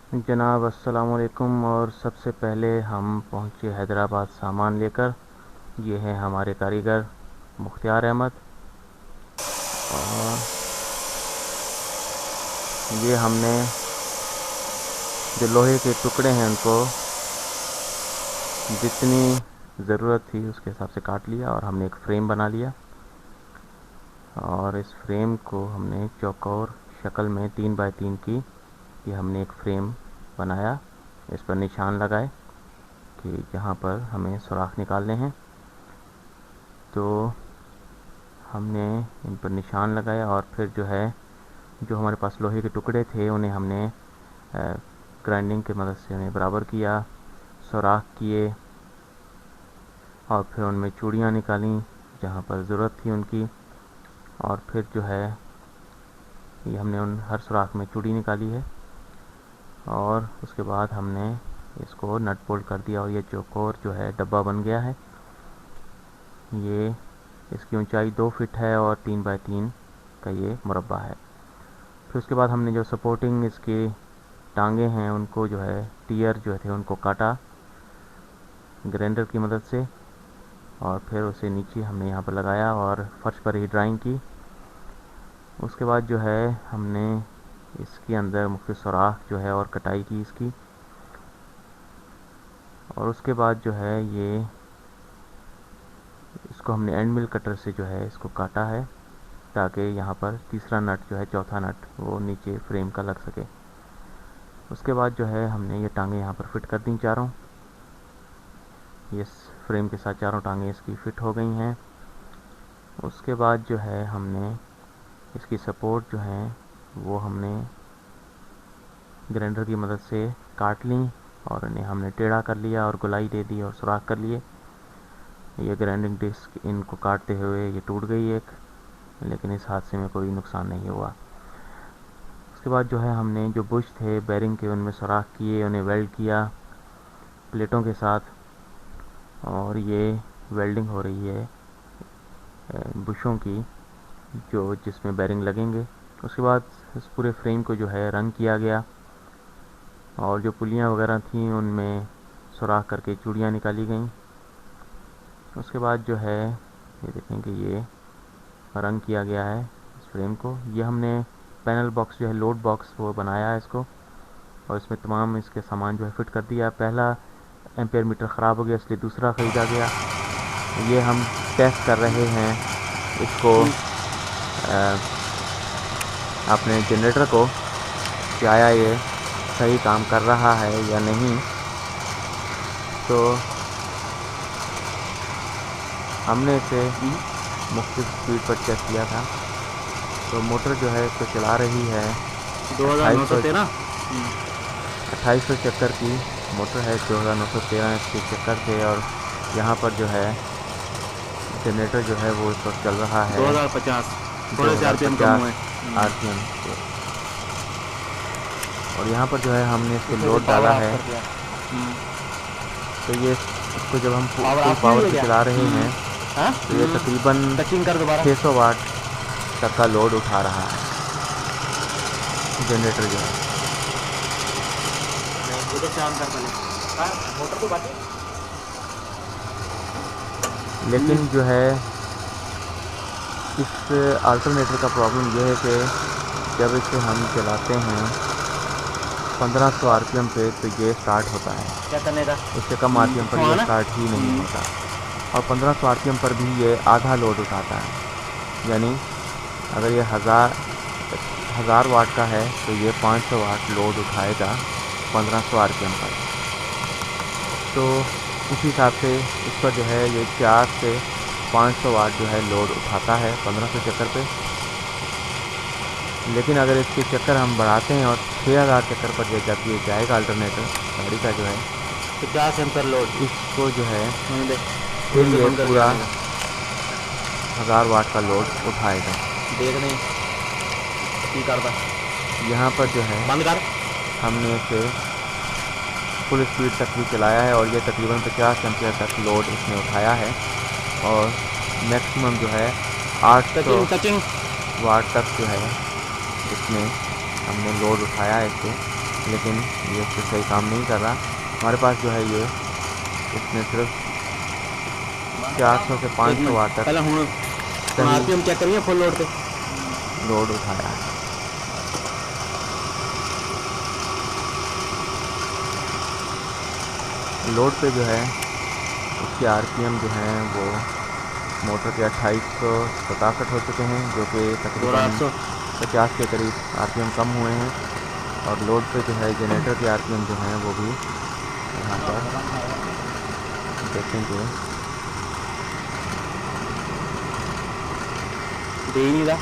जनाब अस्सलाम वालेकुम। और सबसे पहले हम पहुंचे हैदराबाद सामान लेकर। ये हैं हमारे कारीगर मुख्तियार अहमद। और ये हमने जो लोहे के टुकड़े हैं उनको जितनी ज़रूरत थी उसके हिसाब से काट लिया और हमने एक फ़्रेम बना लिया। और इस फ्रेम को हमने चौकोर शक्ल में 3 बाय 3 की ये हमने एक फ़्रेम बनाया। इस पर निशान लगाए कि जहाँ पर हमें सुराख निकालने हैं, तो हमने इन पर निशान लगाया। और फिर जो हमारे पास लोहे के टुकड़े थे उन्हें हमने ग्राइंडिंग की मदद से उन्हें बराबर किया, सुराख किए और फिर उनमें चूड़ियाँ निकालीं जहाँ पर ज़रूरत थी उनकी। और फिर ये हमने उन हर सुराख में चूड़ी निकाली है। और उसके बाद हमने इसको नट बोल्ट कर दिया और ये चौकोर डब्बा बन गया है। ये इसकी ऊंचाई 2 फीट है और 3 बाय 3 का ये मुरब्बा है। फिर उसके बाद हमने जो सपोर्टिंग इसकी टांगे हैं उनको टियर थे उनको काटा ग्राइंडर की मदद से। और फिर उसे नीचे हमने यहाँ पर लगाया और फर्श पर ही ड्राइंग की। उसके बाद हमने इसके अंदर मुख्तलिफ सुराख और कटाई की इसकी। और उसके बाद ये इसको हमने एंड मिल कटर से इसको काटा है ताकि यहाँ पर तीसरा नट चौथा नट वो नीचे फ्रेम का लग सके। उसके बाद हमने ये टांगे यहाँ पर फिट कर दी चारों। ये फ्रेम के साथ चारों टांगे इसकी फिट हो गई हैं। उसके बाद हमने इसकी सपोर्ट वो हमने ग्राइंडर की मदद से काट ली और इन्हें हमने टेढ़ा कर लिया और गोलाई दे दी और सुराख कर लिए। ये ग्राइंडिंग डिस्क इनको काटते हुए ये टूट गई एक, लेकिन इस हादसे में कोई नुकसान नहीं हुआ। उसके बाद हमने जो बुश थे बेरिंग के उनमें सुराख किए, उन्हें वेल्ड किया प्लेटों के साथ। और ये वेल्डिंग हो रही है बुशों की जिसमें बेरिंग लगेंगे। उसके बाद इस पूरे फ्रेम को रंग किया गया और जो पुलियाँ वगैरह थीं उनमें सुराख करके चूड़ियाँ निकाली गईं। उसके बाद ये देखें कि ये रंग किया गया है इस फ्रेम को। ये हमने पैनल बॉक्स लोड बॉक्स वो बनाया है इसको और इसमें तमाम इसके सामान फिट कर दिया। पहला एम्पेयर मीटर ख़राब हो गया इसलिए दूसरा ख़रीदा गया। ये हम टेस्ट कर रहे हैं इसको अपने जनरेटर को कि आया ये सही काम कर रहा है या नहीं। तो हमने इसे मुख्तलिफ स्पीड पर चेक किया था। तो मोटर इसको चला रही है 2800 चक्कर की मोटर है। 2913 इसके चक्कर थे। और यहाँ पर जनरेटर वो इस वक्त चल रहा है 2050 थोड़े से आरपीएम कम हुए आरपीएम से। और यहाँ पर हमने इसको लोड डाला है। तो ये इसको जब हम फुल पावर से चला रहे हैं तो ये तकरीबन 600 वाट तक का लोड उठा रहा है जनरेटर मोटर तो बाकी। लेकिन इस अल्टरनेटर का प्रॉब्लम ये है कि जब इसे हम चलाते हैं 1500 आरपीएम पे तो ये स्टार्ट होता है। क्या करने का? उससे कम आरपीएम पर ये स्टार्ट ही नहीं होता। और 1500 आरपीएम पर भी ये आधा लोड उठाता है। यानी अगर ये 1000 वाट का है तो ये 500 वाट लोड उठाएगा 1500 आरपीएम पर। तो उस हिसाब से इस पर ये 4 से 500 वाट लोड उठाता है 1500 चक्कर पे। लेकिन अगर इसके चक्कर हम बढ़ाते हैं और 6000 चक्कर पर जब ये जाएगा अल्टरनेटर गाड़ी का 50 एम्पर लोड इसको फिर ये पूरा 1000 वाट का लोड उठाएगा। देखने करता यहाँ पर बंद कर। हमने इसे फुल स्पीड तक भी चलाया है और ये तकरीबन 50 एम्पियर तक लोड इसने उठाया है। और मैक्सिमम 800 वाट तक इसमें हमने लोड उठाया है इससे। लेकिन ये उससे सही काम नहीं कर रहा। हमारे पास जो है ये इसने सिर्फ 400 से 500 वाट तक पहले हम सही आरपीएम चेक करिए फुल लोड पे। लोड उठाया है। लोड पे जो है उसके आरपीएम जो हैं वो मोटर के 2867 हो चुके हैं, जो कि तकरीबन 50 के करीब आरपीएम कम हुए हैं। और लोड पे जो है जनरेटर के आरपीएम जो हैं वो भी यहाँ पर देखेंगे दे ही नहीं रहा।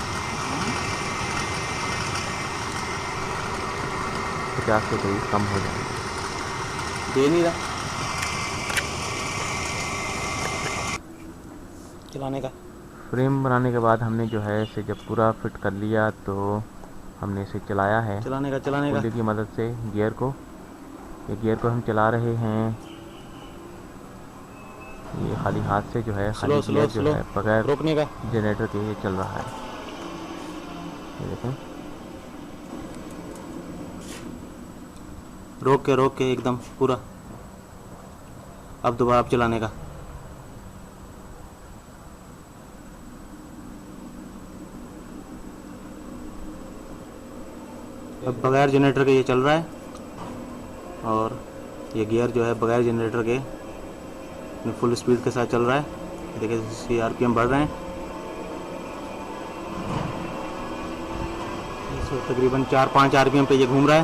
50 के करीब कम हो जाएंगे। दे नहीं रहा चलाने का। फ्रेम बनाने के बाद हमने जो है इसे जब पूरा फिट कर लिया तो हमने इसे चलाया है चलाने का पुल्ली की मदद से गियर को। ये गियर को हम चला रहे हैं, ये खाली हाथ से जो है खाली गियर जो है बगैर रोकने का जनरेटर के ये चल रहा है। ये देखें, रोक के एकदम पूरा। अब दोबारा आप चलाने का। अब बगैर जनरेटर के ये चल रहा है और ये गियर जो है बगैर जनरेटर के फुल स्पीड के साथ चल रहा है। देखिए इसके आरपीएम बढ़ रहे हैं। तकरीबन 4-5 आरपीएम पे ये घूम रहा है।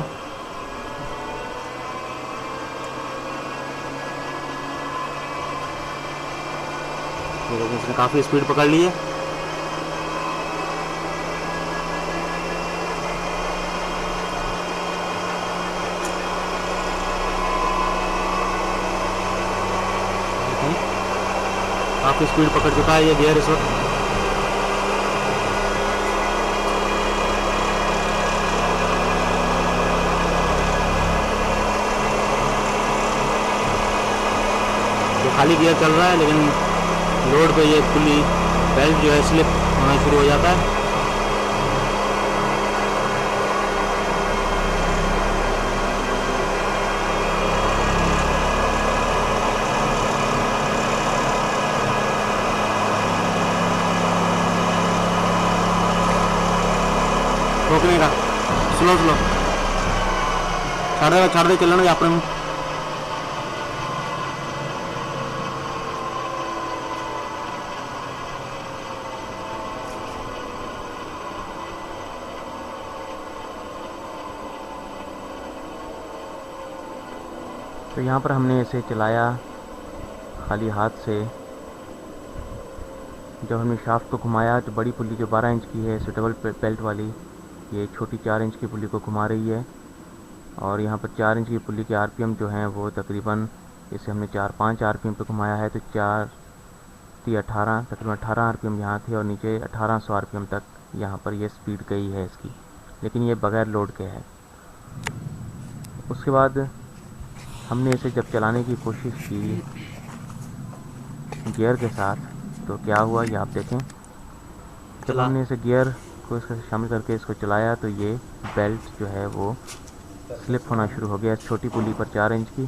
ये देखिए इसने काफ़ी स्पीड पकड़ ली है। काफ़ी स्पीड पकड़ चुका है ये गियर इस वक्त। ये खाली गियर चल रहा है, लेकिन लोड पे ये पुली बेल्ट जो है स्लिप होना शुरू हो जाता है। रोकने का स्लो छाड़ दे चलना अपने में। तो यहाँ पर हमने इसे चलाया खाली हाथ से। जब हमने शाफ्ट को घुमाया तो बड़ी पुल्ली जो 12 इंच की है सुटेबल बेल्ट वाली, ये छोटी 4 इंच की पुल्ली को घुमा रही है। और यहाँ पर 4 इंच की पुल्ली के आरपीएम जो हैं वो तकरीबन, इसे हमने 4-5 आरपीएम पे घुमाया है तो 4-18 तकरीबन 18 आरपीएम यहाँ थे और नीचे 1800 आरपीएम तक यहाँ पर ये स्पीड गई है इसकी, लेकिन ये बगैर लोड के है। उसके बाद हमने इसे जब चलाने की कोशिश की गियर के साथ तो क्या हुआ ये आप देखें। जब हमने इसे गियर को इसके शामिल करके इसको चलाया तो ये बेल्ट जो है वो स्लिप होना शुरू हो गया। छोटी पुली पर 4 इंच की,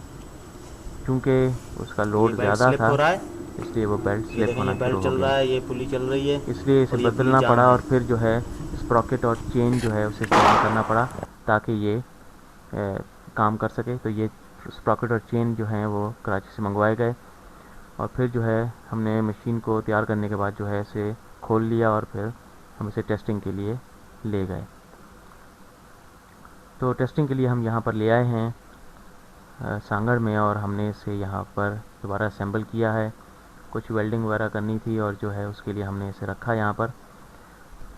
क्योंकि उसका लोड ज़्यादा था इसलिए वो बेल्ट स्लिप होना शुरू हो गया। ये पुली चल रही है, इसलिए इसे बदलना पड़ा और फिर जो है स्प्रॉकेट और चेन जो है उसे इस्तेमाल करना पड़ा ताकि ये काम कर सके। तो ये स्प्रॉकेट और चेन जो हैं वो कराची से मंगवाए गए और फिर जो है हमने मशीन को तैयार करने के बाद जो है इसे खोल लिया और फिर हम इसे टेस्टिंग के लिए ले गए। तो टेस्टिंग के लिए हम यहाँ पर ले आए हैं सांगड़ में और हमने इसे यहाँ पर दोबारा असेंबल किया है। कुछ वेल्डिंग वगैरह करनी थी और जो है उसके लिए हमने इसे रखा यहाँ पर।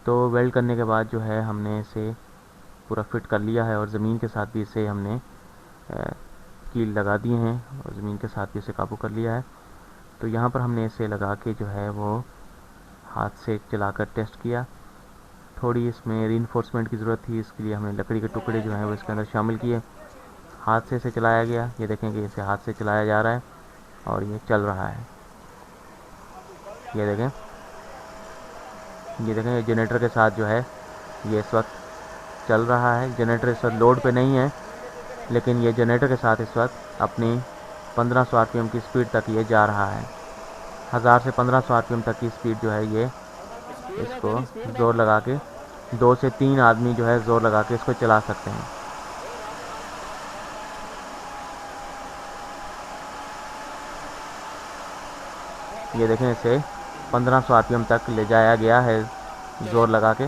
तो वेल्ड करने के बाद जो है हमने इसे पूरा फिट कर लिया है और ज़मीन के साथ भी इसे हमने कील लगा दिए हैं और ज़मीन के साथ भी इसे काबू कर लिया है। तो यहाँ पर हमने इसे लगा के जो है वो हाथ से चलाकर टेस्ट किया। थोड़ी इसमें रीइंफोर्समेंट की ज़रूरत थी, इसके लिए हमने लकड़ी के टुकड़े जो हैं वो इसके अंदर शामिल किए। हाथ से इसे चलाया गया, ये देखें कि इसे हाथ से चलाया जा रहा है और ये चल रहा है। ये देखें ये जनरेटर के साथ जो है ये इस वक्त चल रहा है। जनरेटर इस वक्त लोड पे नहीं है लेकिन ये जनरेटर के साथ इस वक्त अपनी 1500 आरपीएम की स्पीड तक ये जा रहा है। 1000 से 1500 आरपीएम तक की स्पीड जो है ये इसको ज़ोर लगा के 2 से 3 आदमी जो है ज़ोर लगा के इसको चला सकते हैं। ये देखें, इसे 1500 आरपीएम तक ले जाया गया है ज़ोर लगा के।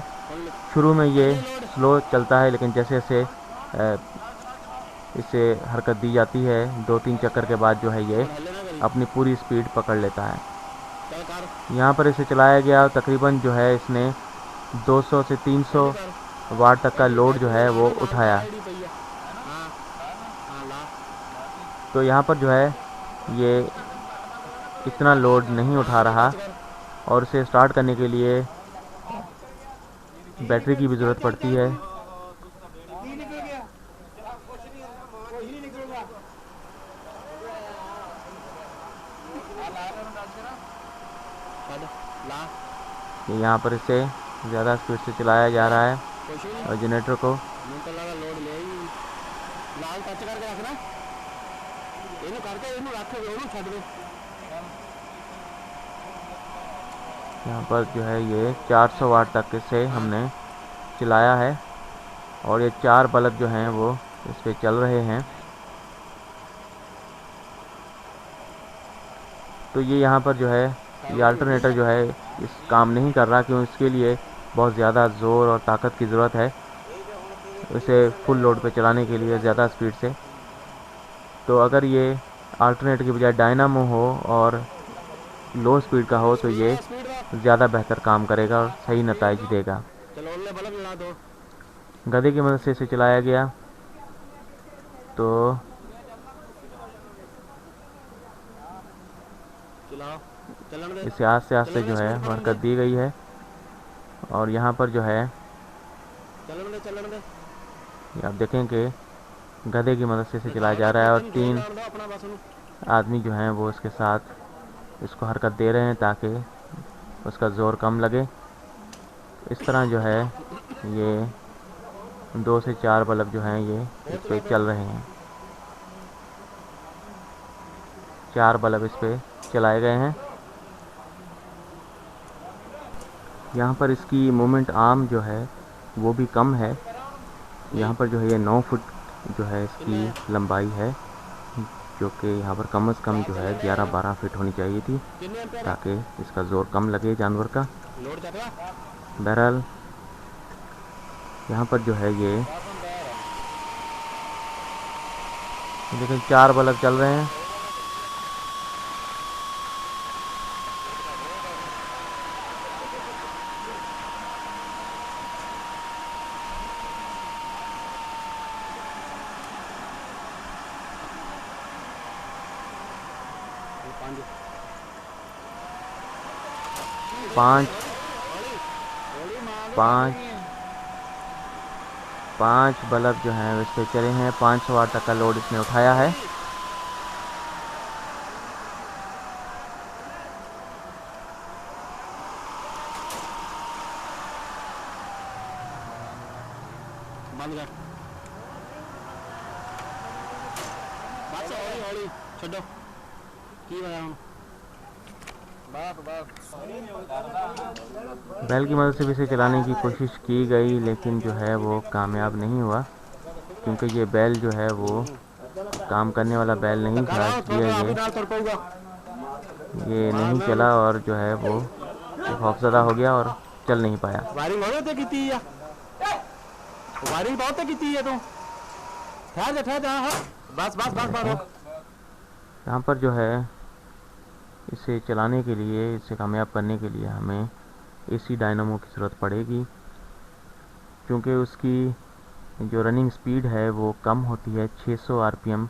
शुरू में ये स्लो चलता है, लेकिन जैसे जैसे इसे हरकत दी जाती है 2-3 चक्कर के बाद जो है ये अपनी पूरी स्पीड पकड़ लेता है। यहाँ पर इसे चलाया गया, तकरीबन जो है इसने 200 से 300 वाट तक का लोड जो है वो उठाया। तो यहाँ पर जो है ये इतना लोड नहीं उठा रहा, और इसे स्टार्ट करने के लिए बैटरी की भी ज़रूरत पड़ती है। यहाँ पर इसे ज़्यादा स्पीड से चलाया जा रहा है और जनरेटर को यहाँ पर जो है ये 400 वाट तक से हमने चलाया है, और ये 4 बल्ब जो हैं वो इस पे चल रहे हैं। तो ये यहाँ पर जो है ये अल्टरनेटर जो है इस काम नहीं कर रहा, क्योंकि इसके लिए बहुत ज़्यादा ज़ोर और ताकत की ज़रूरत है इसे फुल लोड पे चलाने के लिए ज़्यादा स्पीड से। तो अगर ये अल्टरनेटर की बजाय डायनामो हो और लो स्पीड का हो तो ये ज़्यादा बेहतर काम करेगा और सही नतीजा देगा। गधे की मदद से इसे चलाया गया, तो इसे आस्ते आस्ते जो है हरकत दी गई है, और यहाँ पर जो है आप देखें कि गधे की मदद से इसे चलाया जा रहा है, और 3 आदमी जो हैं वो इसके साथ इसको हरकत दे रहे हैं ताकि उसका ज़ोर कम लगे। इस तरह जो है ये 2 से 4 बल्ब जो हैं ये इस पे चल रहे हैं। 4 बल्ब इस पे चलाए गए हैं। यहाँ पर इसकी मूवमेंट आर्म जो है वो भी कम है। यहाँ पर जो है ये 9 फुट जो है इसकी लंबाई है, जो कि यहाँ पर कम से कम जो है 11-12 फीट होनी चाहिए थी ताकि इसका ज़ोर कम लगे जानवर का। बहरहाल यहाँ पर जो है ये लेकिन 4 बल्ब चल रहे हैं। पाँच बल्ब जो हैं इस पे चले हैं। 500 वाट तक का लोड इसने उठाया है। बैल की मदद से भी इसे चलाने की कोशिश की गई, लेकिन जो है वो कामयाब नहीं हुआ, क्योंकि ये बैल जो है वो काम करने वाला बैल नहीं था, इसलिए ये नहीं चला और जो है वो खौफज़दा हो गया और चल नहीं पाया। यहाँ पर जो है इसे चलाने के लिए, इसे कामयाब करने के लिए हमें एसी डायनामो की ज़रूरत पड़ेगी, क्योंकि उसकी जो रनिंग स्पीड है वो कम होती है। 600 आरपीएम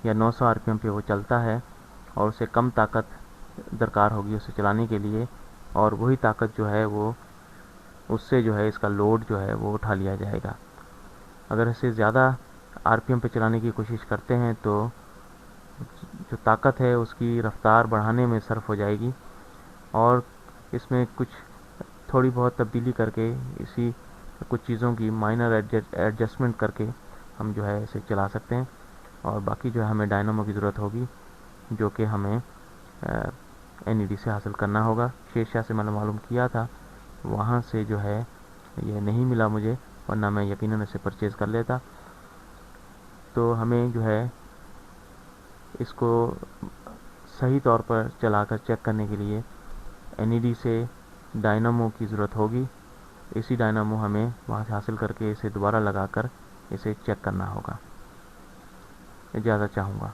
या 900 आरपीएम पे वो चलता है, और उसे कम ताकत दरकार होगी उसे चलाने के लिए, और वही ताकत जो है वो उससे जो है इसका लोड जो है वो उठा लिया जाएगा। अगर इसे ज़्यादा आरपीएम पे चलाने की कोशिश करते हैं तो जो ताकत है उसकी रफ़्तार बढ़ाने में सर्फ हो जाएगी, और इसमें कुछ थोड़ी बहुत तब्दीली करके इसी कुछ चीज़ों की माइनर एडजस्टमेंट करके हम जो है इसे चला सकते हैं। और बाकी जो है हमें डायनामो की ज़रूरत होगी, जो कि हमें NED से हासिल करना होगा। शेरशाह से मैंने मालूम किया था, वहाँ से जो है ये नहीं मिला मुझे, वरना मैं यकीनन इसे परचेज़ कर लेता। तो हमें जो है इसको सही तौर पर चलाकर चेक करने के लिए NED से डायनामो की ज़रूरत होगी। इसी डायनामो हमें वहाँ से हासिल करके इसे दोबारा लगाकर इसे चेक करना होगा। इजाज़त चाहूँगा।